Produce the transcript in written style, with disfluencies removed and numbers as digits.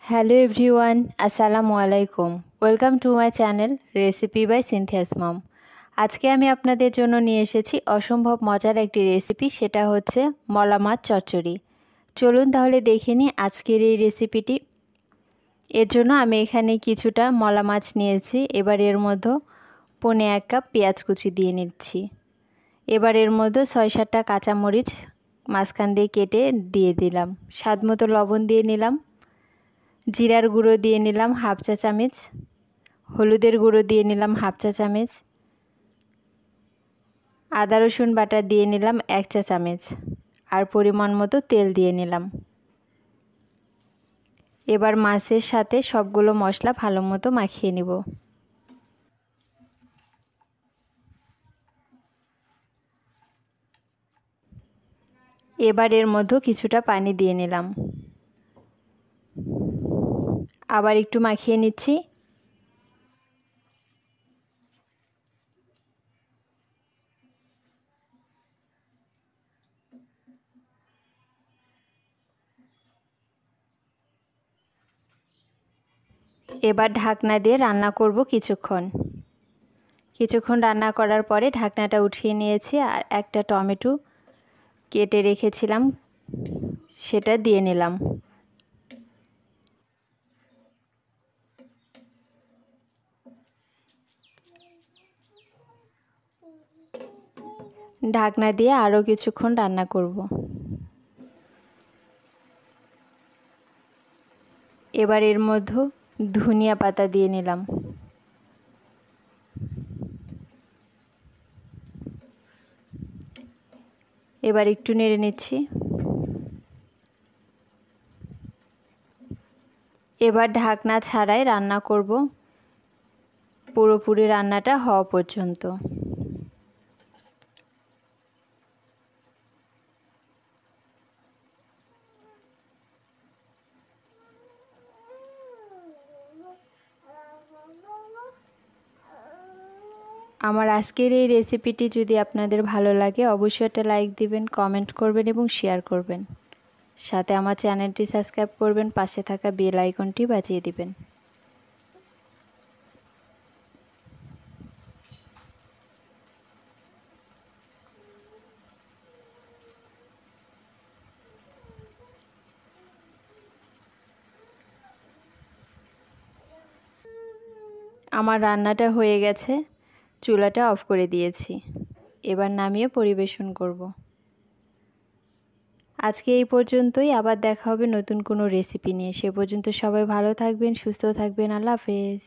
Hello everyone, Assalamu alaikum. Welcome to my channel Recipe by Cynthia's Mom. আজকে আমি আপনাদের জন্য নিয়ে এসেছি অসম্ভব মজার একটি রেসিপি, সেটা হচ্ছে মলা মাছ চচ্চড়ি। চলুন তাহলে দেখে নিই আজকের এই রেসিপিটি। এর জন্য আমি এখানে কিছুটা মলা মাছ নিয়েছি। এবার এর মধ্যে 1.5 কাপ পেঁয়াজ কুচি দিয়ে নিচ্ছি। এবার এর মধ্যে 6-7টা কাঁচামরিচ মাঝখান দিয়ে কেটে দিয়ে দিলাম। স্বাদমতো লবণ দিয়ে নিলাম। জিরার গুঁড়ো দিয়ে নিলাম 1/2 চা চামচ, হলুদের গুঁড়ো দিয়ে নিলাম 1/2 চা চামচ, আদা রসুন বাটা দিয়ে নিলাম 1 চা চামচ, আর পরিমাণ মতো তেল দিয়ে নিলাম। এবার মাছের সাথে সবগুলো মশলা ভালো মতো মাখিয়ে নিব। এবার এর মধ্যে কিছুটা পানি দিয়ে নিলাম। আবার একটু মাখিয়ে নিচ্ছি। এবার ঢাকনা দিয়ে রান্না করব কিছুক্ষণ রান্না করার পরে ঢাকনাটা উঠিয়ে নিয়েছি। আর একটা টমেটো কেটে রেখেছিলাম, সেটা দিয়ে নিলাম। ঢাকনা দিয়ে আরও কিছুক্ষণ রান্না করব। এবার এর মধ্যে ধনিয়া পাতা দিয়ে নিলাম। এবার একটু নেড়ে নিচ্ছি। এবার ঢাকনা ছাড়াই রান্না করব পুরোপুরি রান্নাটা হওয়া পর্যন্ত। আমার আজকের এই রেসিপিটি যদি আপনাদের ভালো লাগে অবশ্যই একটা লাইক দিবেন, কমেন্ট করবেন এবং শেয়ার করবেন। সাথে আমার চ্যানেলটি সাবস্ক্রাইব করবেন, পাশে থাকা বেল আইকনটি বাজিয়ে দিবেন। আমার রান্নাটা হয়ে গেছে, চুলাটা অফ করে দিয়েছি। এবার নামিয়ে পরিবেশন করব। আজকে এই পর্যন্তই, আবার দেখা হবে নতুন কোনো রেসিপি নিয়ে। সে পর্যন্ত সবাই ভালো থাকবেন, সুস্থ থাকবেন। আল্লাহ হাফেজ।